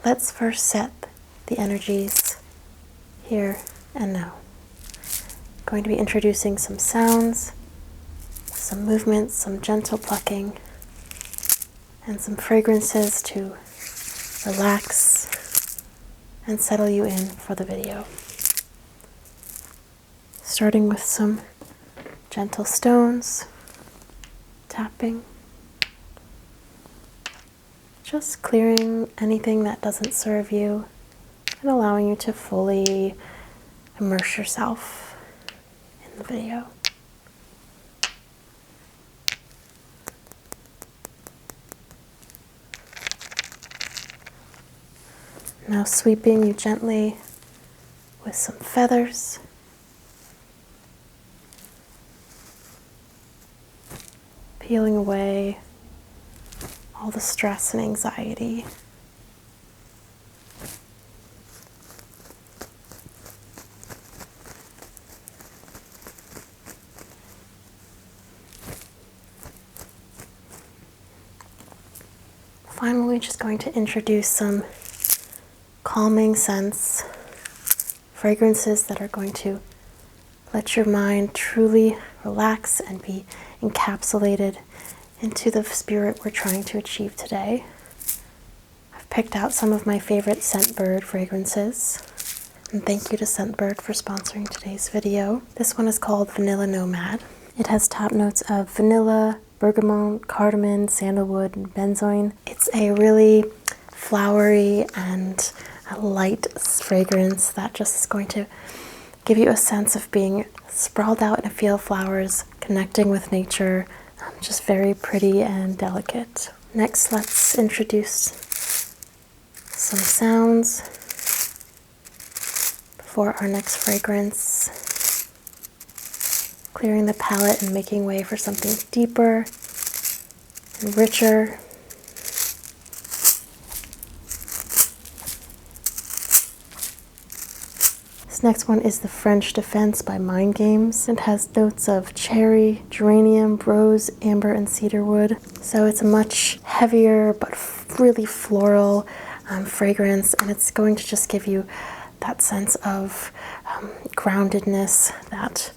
let's first set the energies here and now. I'm going to be introducing some sounds, some movements, some gentle plucking, and some fragrances to relax and settle you in for the video. Starting with some gentle stones, tapping, just clearing anything that doesn't serve you and allowing you to fully immerse yourself in the video. Now sweeping you gently with some feathers. Peeling away all the stress and anxiety. Finally, just going to introduce some calming scents, fragrances that are going to let your mind truly relax and be encapsulated into the spirit we're trying to achieve today. I've picked out some of my favorite Scentbird fragrances, and thank you to Scentbird for sponsoring today's video. This one is called Vanilla Nomad. It has top notes of vanilla, bergamot, cardamom, sandalwood, and benzoin. It's a really flowery and a light fragrance that just is going to give you a sense of being sprawled out in a field of flowers, connecting with nature, just very pretty and delicate. Next, let's introduce some sounds before our next fragrance, clearing the palette and making way for something deeper and richer. This next one is the French Defense by Mind Games. It has notes of cherry, geranium, rose, amber, and cedarwood. So it's a much heavier but really floral fragrance, and it's going to just give you that sense of groundedness that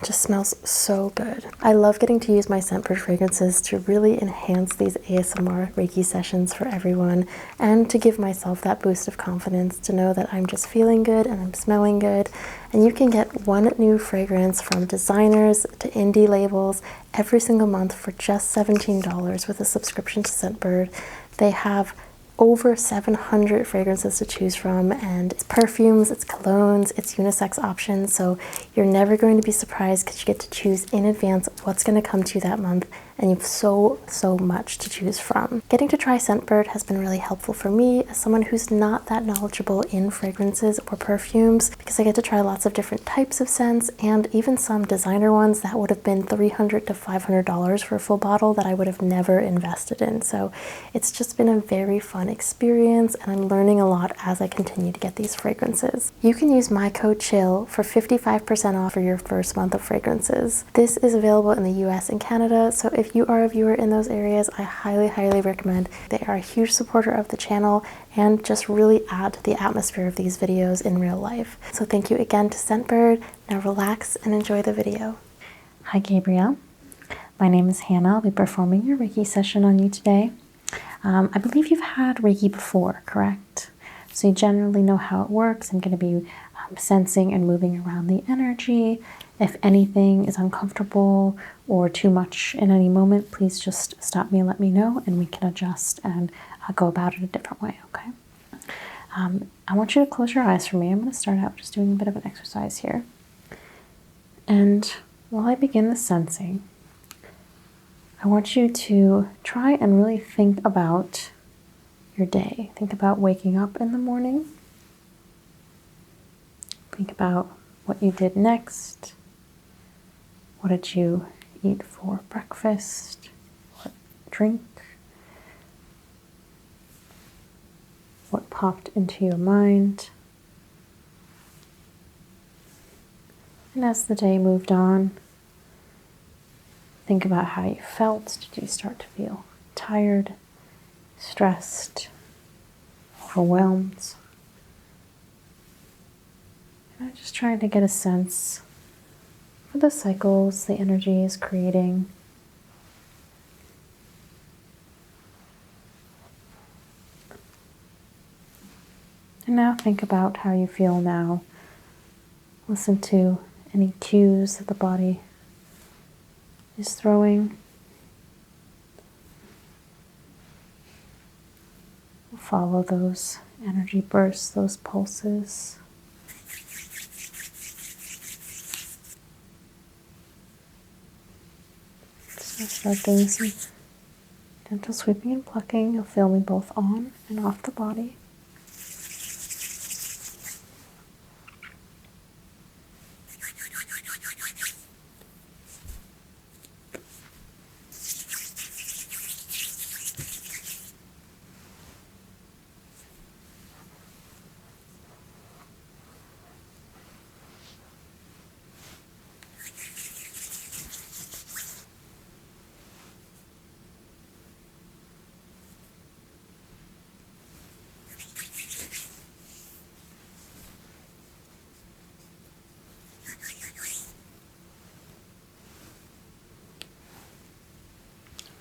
just smells so good. I love getting to use my Scentbird fragrances to really enhance these ASMR Reiki sessions for everyone, and to give myself that boost of confidence to know that I'm just feeling good and I'm smelling good. And you can get one new fragrance from designers to indie labels every single month for just $17 with a subscription to Scentbird. They have over 700 fragrances to choose from, and it's perfumes, it's colognes, it's unisex options, so you're never going to be surprised because you get to choose in advance what's going to come to you that month, and you have so much to choose from. Getting to try Scentbird has been really helpful for me as someone who's not that knowledgeable in fragrances or perfumes, because I get to try lots of different types of scents, and even some designer ones that would have been $300 to $500 for a full bottle that I would have never invested in. So it's just been a very fun experience, and I'm learning a lot as I continue to get these fragrances. You can use my code CHILL for 55% off for your first month of fragrances. This is available in the US and Canada, so if you are a viewer in those areas, I highly recommend. They are a huge supporter of the channel and just really add to the atmosphere of these videos in real life. So thank you again to Scentbird. Now relax and enjoy the video. Hi Gabrielle, my name is Hannah. I'll be performing your Reiki session on you today. I believe you've had Reiki before, correct? So you generally know how it works. I'm going to be sensing and moving around the energy. If anything is uncomfortable or too much in any moment, please just stop me and let me know, and we can adjust and go about it a different way, okay? I want you to close your eyes for me. I'm going to start out just doing a bit of an exercise here. And while I begin the sensing, I want you to try and really think about your day. Think about waking up in the morning. Think about what you did next. What did you eat for breakfast? What drink? What popped into your mind? And as the day moved on, think about how you felt. Did you start to feel tired, stressed, overwhelmed. And I'm just trying to get a sense for the cycles the energy is creating. And now think about how you feel now. Listen to any cues that the body is throwing. Follow those energy bursts, those pulses. So start doing some gentle sweeping and plucking. You'll feel me both on and off the body.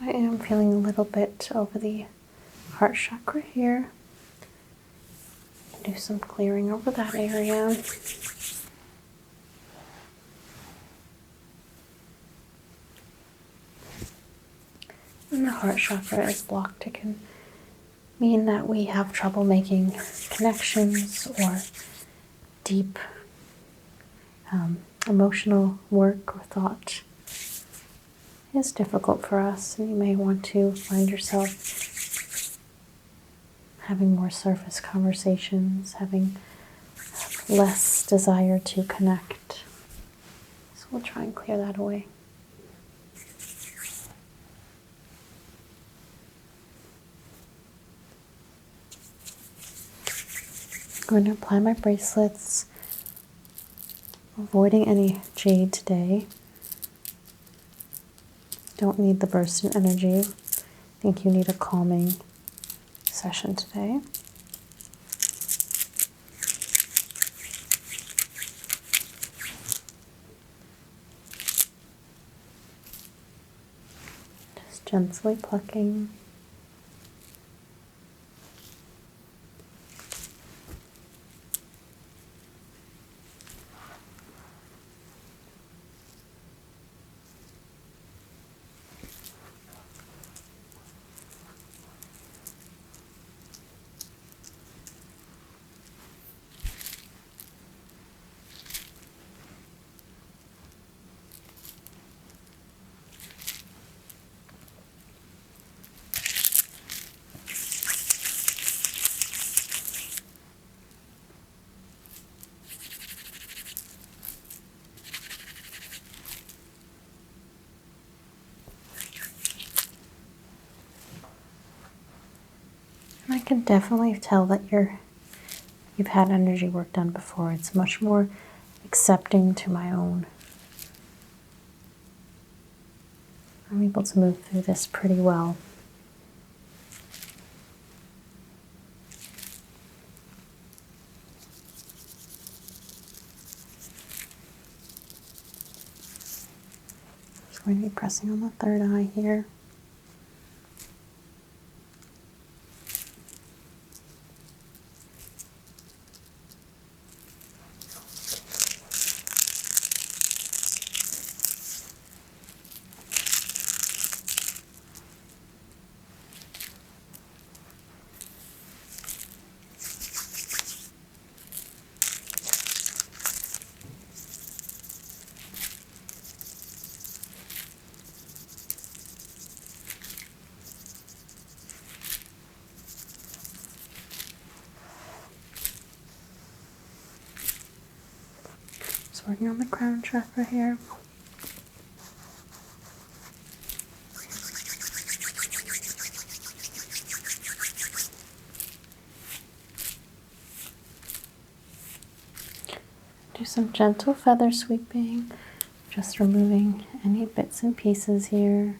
I am feeling a little bit over the heart chakra here. Do some clearing over that area. When the heart chakra is blocked, it can mean that we have trouble making connections or deep emotional work or thought is difficult for us, and you may want to find yourself having more surface conversations, having less desire to connect. So we'll try and clear that away. I'm going to apply my bracelets, avoiding any jade today. Don't need the burst in energy. I think you need a calming session today. Just gently plucking. I can definitely tell that you've had energy work done before. It's much more accepting to my own. I'm able to move through this pretty well. Just going to be pressing on the third eye here. Just working on the crown chakra here. Do some gentle feather sweeping, just removing any bits and pieces here.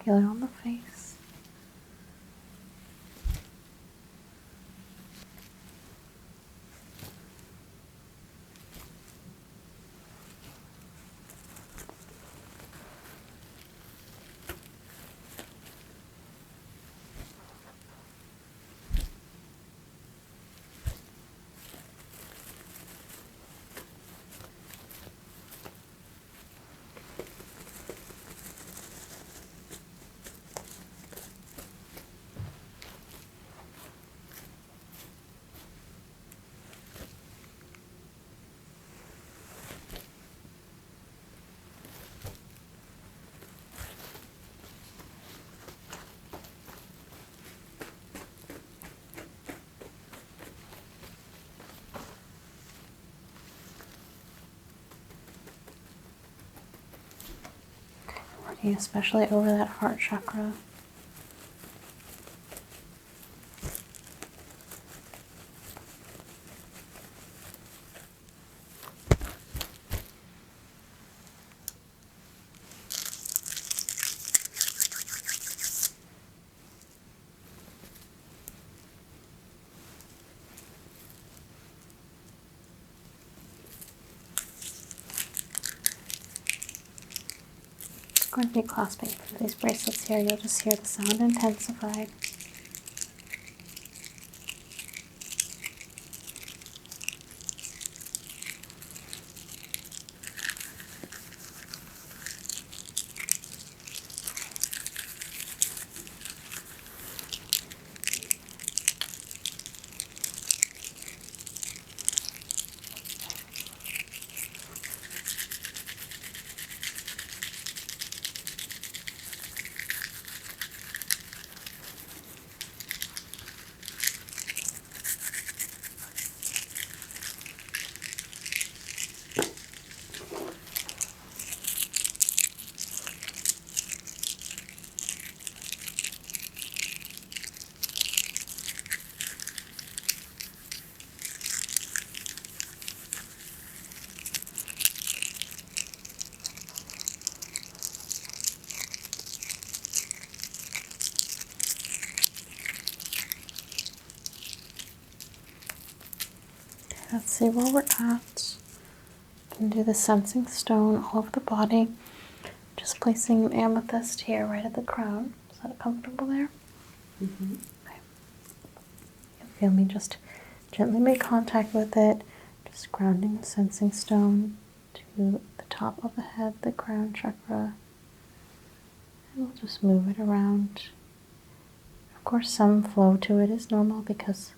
Feel it on the face. Working especially over that heart chakra. Going to be clasping through these bracelets here. You'll just hear the sound intensified. Let's see where we're at. You can do the sensing stone all over the body. Just placing an amethyst here right at the crown. Is that comfortable there? Mm-hmm. Okay. You feel me just gently make contact with it. Just grounding the sensing stone to the top of the head, the crown chakra. And we'll just move it around. Of course, some flow to it is normal because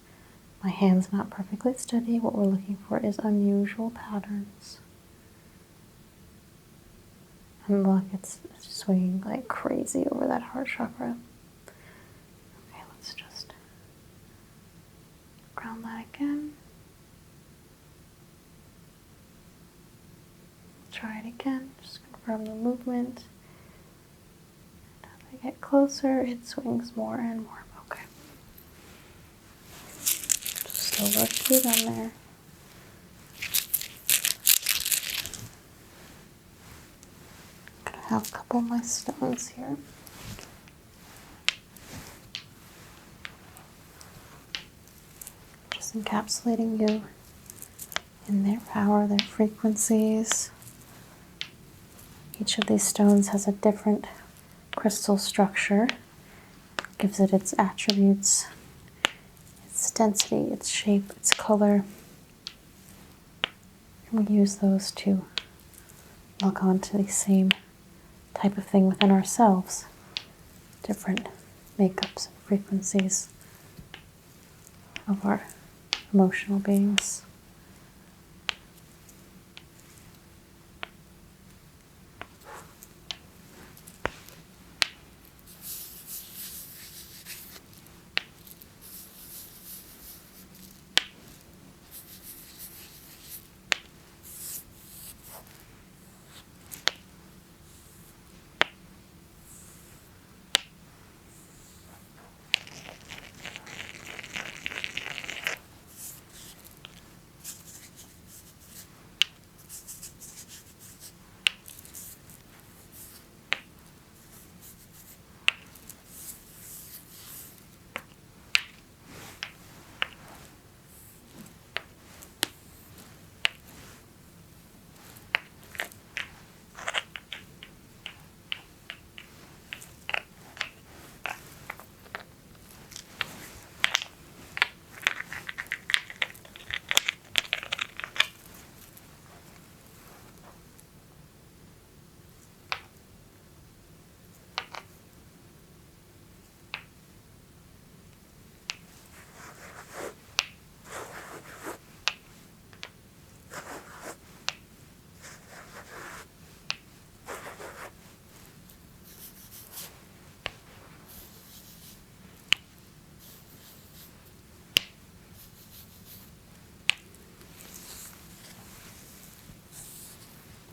my hand's not perfectly steady. What we're looking for is unusual patterns. And look, it's swinging like crazy over that heart chakra. Okay, let's just ground that again. Try it again. Just confirm the movement. And as I get closer, it swings more and more. Okay. Still working on there. Gonna have a couple of my stones here. Just encapsulating you in their power, their frequencies. Each of these stones has a different crystal structure. Gives it its attributes, its density, its shape, its color. And we use those to lock onto the same type of thing within ourselves. Different makeups and frequencies of our emotional beings.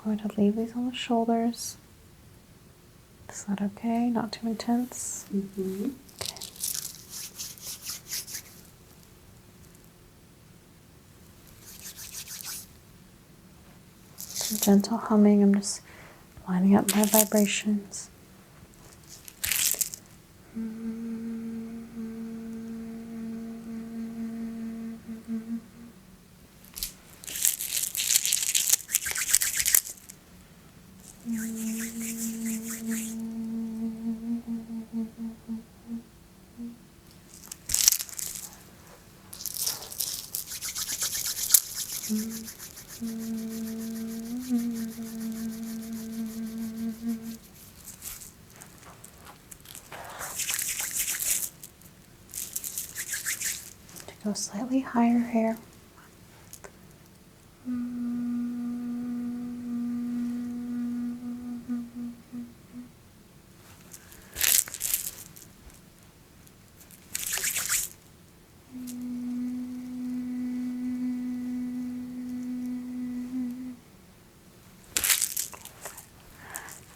I'm going to leave these on the shoulders. Is that okay? Not too intense? Mm-hmm. Okay. Some gentle humming. I'm just lining up my vibrations. To go slightly higher here.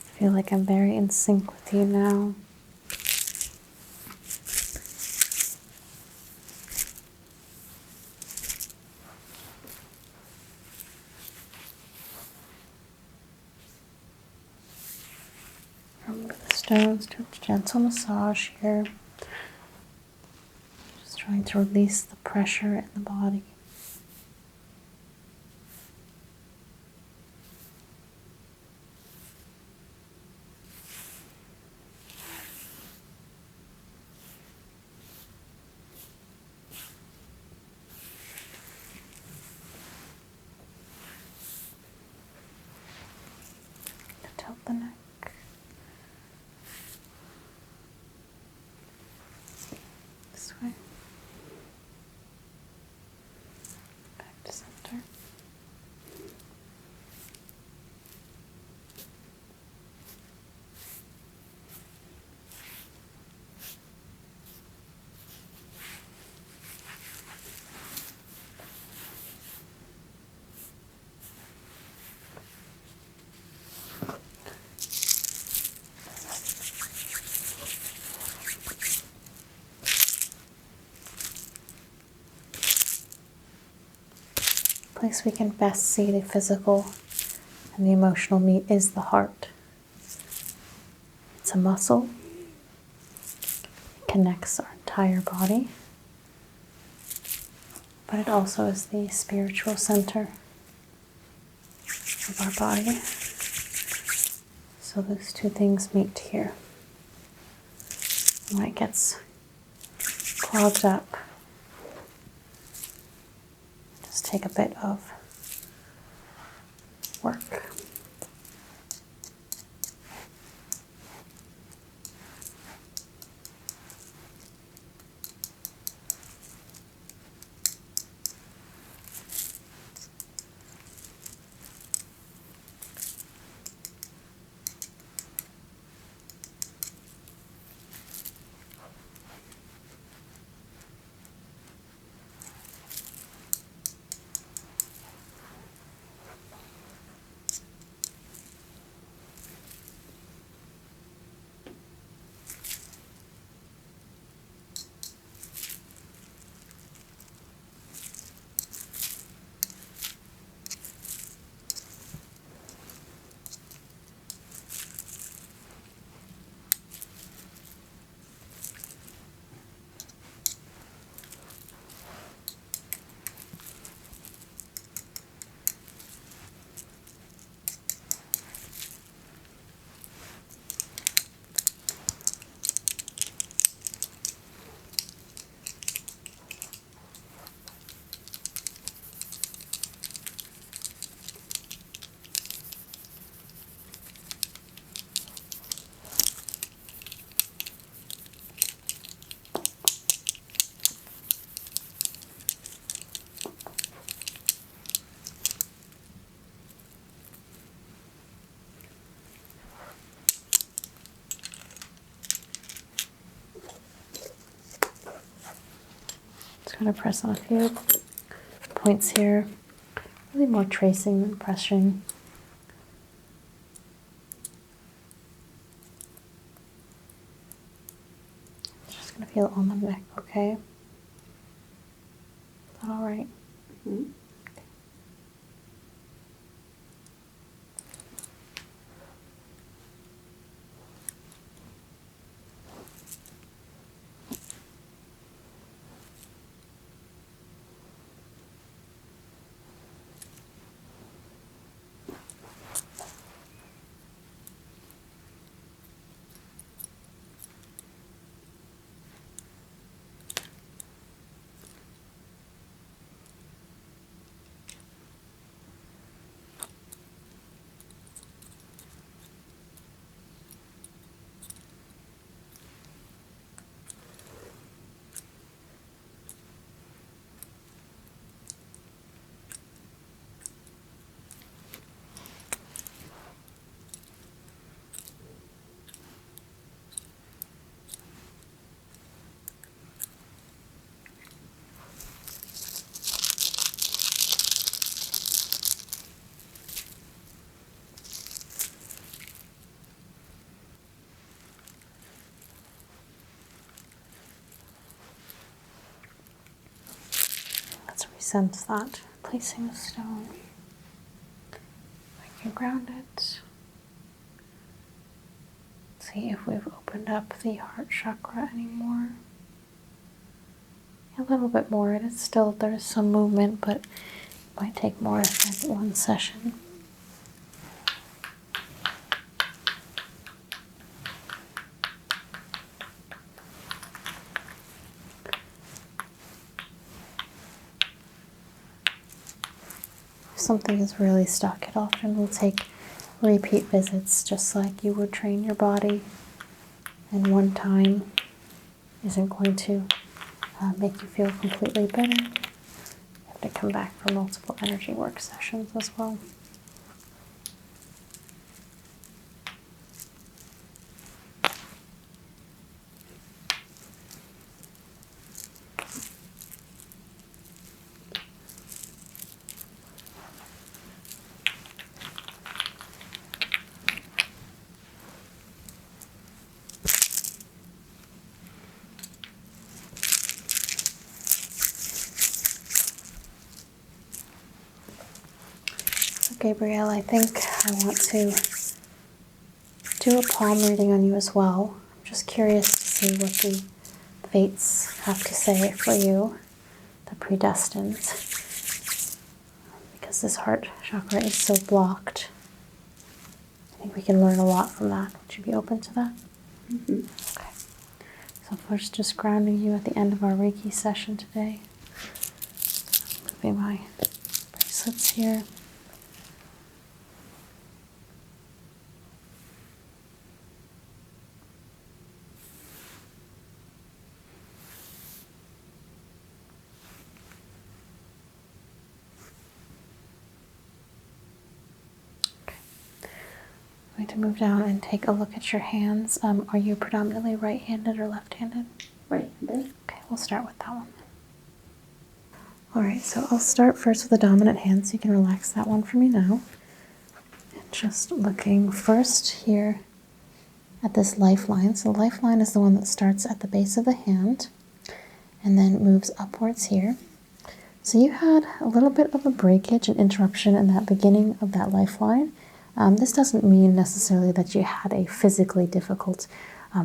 I feel like I'm very in sync with you now. Remember the stones, do a gentle massage here. Just trying to release the pressure in the body. Tilt the neck. This way. Back to center. The place we can best see the physical and the emotional meat is the heart. It's a muscle. It connects our entire body. But it also is the spiritual center of our body. So those two things meet here. When it gets clogged up, just take a bit of work. Just going to press on a few points here. Really more tracing than pressing. gonna feel it on the neck, okay? Is that all right? Mm-hmm. Let's resense that. Placing a stone. I can ground it. See if we've opened up the heart chakra anymore. A little bit more. It is still, there's some movement, but it might take more than one session. If something is really stuck, it often will take repeat visits, just like you would train your body. And one time isn't going to make you feel completely better. You have to come back for multiple energy work sessions as well. Gabrielle, I think I want to do a palm reading on you as well. I'm just curious to see what the fates have to say for you, the predestined, because this heart chakra is so blocked. I think we can learn a lot from that. Would you be open to that? Mm-hmm. Okay. So first, just grounding you at the end of our Reiki session today. Moving my bracelets here. I'm going to move down and take a look at your hands. Are you predominantly right-handed or left-handed? Right-handed. Okay, we'll start with that one. All right, so I'll start first with the dominant hand, so you can relax that one for me now. And just looking first here at this lifeline. So the lifeline is the one that starts at the base of the hand and then moves upwards here. So you had a little bit of a breakage and interruption in that beginning of that lifeline. This doesn't mean necessarily that you had a physically difficult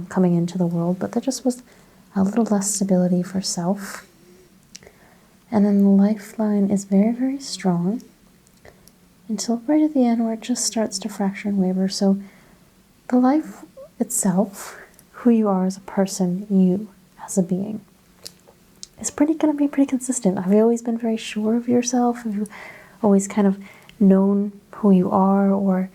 coming into the world, but there just was a little less stability for self. And then the lifeline is very, very strong until right at the end where it just starts to fracture and waver. So the life itself, who you are as a person, you as a being, is going to be pretty consistent. Have you always been very sure of yourself? Have you always kind of known who you are, or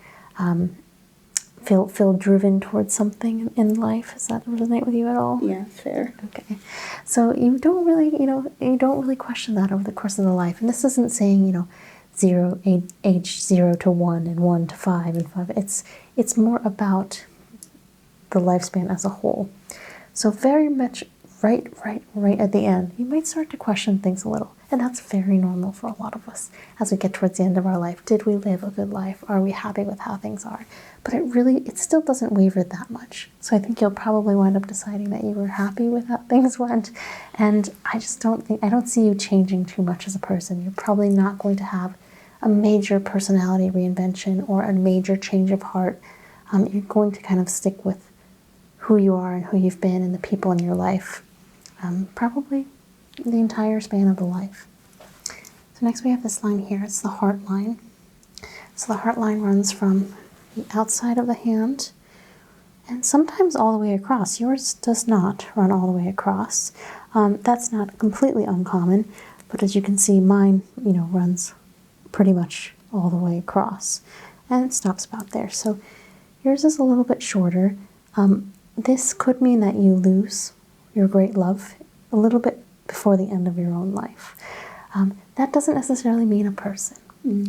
feel driven towards something in life? Does that resonate with you at all? Yeah, fair. Okay, so you don't really question that over the course of the life. And this isn't saying age 0 to 1 and 1 to 5 and 5. It's more about the lifespan as a whole. So very much right at the end, you might start to question things a little. And that's very normal for a lot of us as we get towards the end of our life. Did we live a good life? Are we happy with how things are? But it still doesn't waver that much. So I think you'll probably wind up deciding that you were happy with how things went. And I don't see you changing too much as a person. You're probably not going to have a major personality reinvention or a major change of heart. You're going to kind of stick with who you are and who you've been and the people in your life. Probably the entire span of the life. So next we have this line here. It's the heart line. So the heart line runs from the outside of the hand and sometimes all the way across. Yours does not run all the way across. That's not completely uncommon, but as you can see, mine, runs pretty much all the way across and it stops about there. So yours is a little bit shorter. This could mean that you lose your great love a little bit before the end of your own life. That doesn't necessarily mean a person,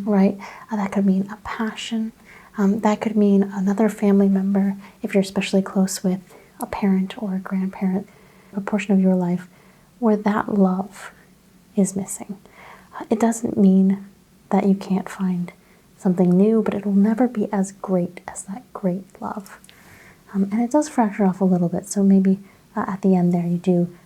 right? That could mean a passion. That could mean another family member, if you're especially close with a parent or a grandparent, a portion of your life where that love is missing. It doesn't mean that you can't find something new, but it'll never be as great as that great love. And it does fracture off a little bit, so maybe at the end there you do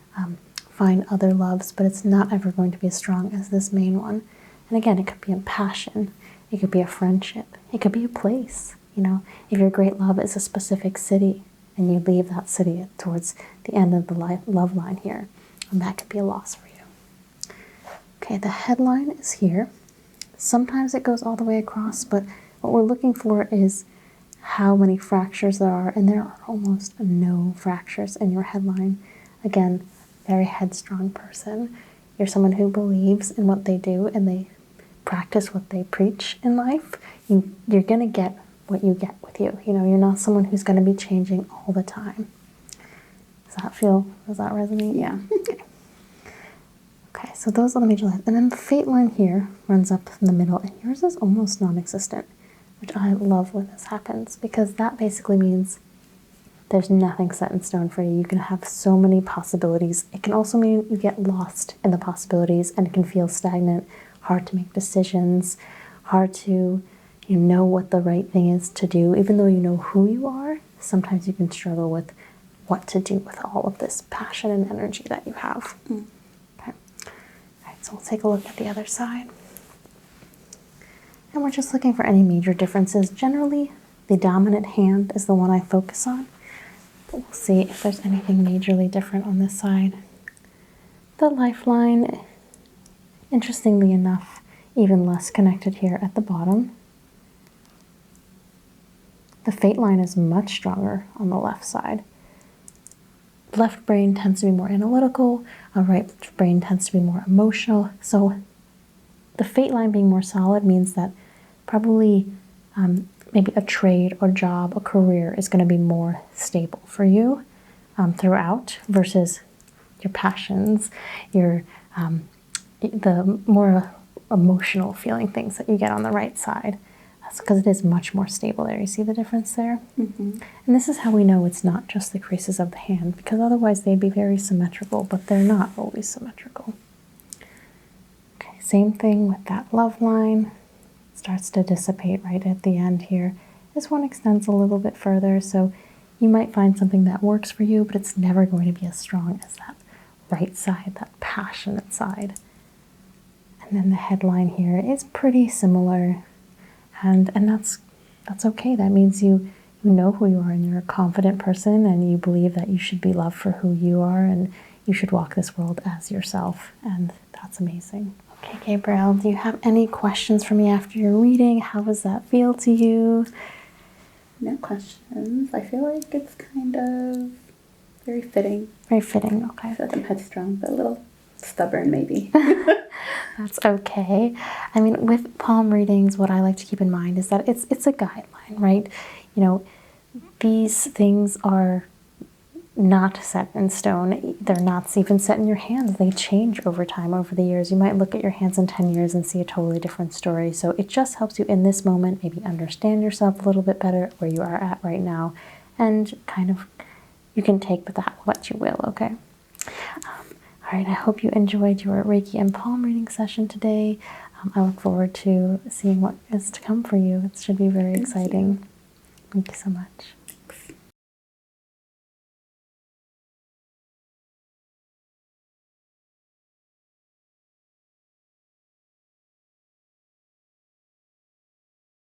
find other loves, but it's not ever going to be as strong as this main one. And again, it could be a passion, it could be a friendship, it could be a place. If your great love is a specific city and you leave that city towards the end of the love line here, and that could be a loss for you. Okay, the headline is here. Sometimes it goes all the way across, but what we're looking for is how many fractures there are, and there are almost no fractures in your headline. Again, very headstrong person. You're someone who believes in what they do and they practice what they preach in life. You're going to get what you get with you. You're not someone who's going to be changing all the time. Does that resonate? Yeah. Okay, so those are the major lines. And then the fate line here runs up in the middle, and yours is almost non-existent, which I love when this happens, because that basically means there's nothing set in stone for you. You can have so many possibilities. It can also mean you get lost in the possibilities and it can feel stagnant, hard to make decisions, hard to know what the right thing is to do. Even though you know who you are, sometimes you can struggle with what to do with all of this passion and energy that you have. Okay. All right, so we'll take a look at the other side. And we're just looking for any major differences. Generally, the dominant hand is the one I focus on. But we'll see if there's anything majorly different on this side. The lifeline, interestingly enough, even less connected here at the bottom. The fate line is much stronger on the left side. Left brain tends to be more analytical, right brain tends to be more emotional. So the fate line being more solid means that probably maybe a trade or job, a career is going to be more stable for you throughout versus your passions, the more emotional feeling things that you get on the right side. That's because it is much more stable there. You see the difference there? Mm-hmm. And this is how we know it's not just the creases of the hand, because otherwise they'd be very symmetrical, but they're not always symmetrical. Okay, same thing with that love line. It starts to dissipate right at the end here. This one extends a little bit further, so you might find something that works for you, but it's never going to be as strong as that right side, that passionate side. And then the headline here is pretty similar, and that's okay. That means you know who you are and you're a confident person and you believe that you should be loved for who you are and you should walk this world as yourself, and that's amazing. Okay, Gabrielle, do you have any questions for me after your reading? How does that feel to you? No questions. I feel like it's kind of very fitting. Very fitting, okay. I feel like I'm headstrong, but a little stubborn maybe. That's okay. I mean, with palm readings, what I like to keep in mind is that it's a guideline, right? These things are not set in stone. They're not even set in your hands. They change over time, over the years. You might look at your hands in 10 years and see a totally different story. So it just helps you in this moment maybe understand yourself a little bit better, where you are at right now, and kind of you can take with that what you will, okay? All right, I hope you enjoyed your Reiki and palm reading session today. I look forward to seeing what is to come for you. It should be very exciting. Thank you so much.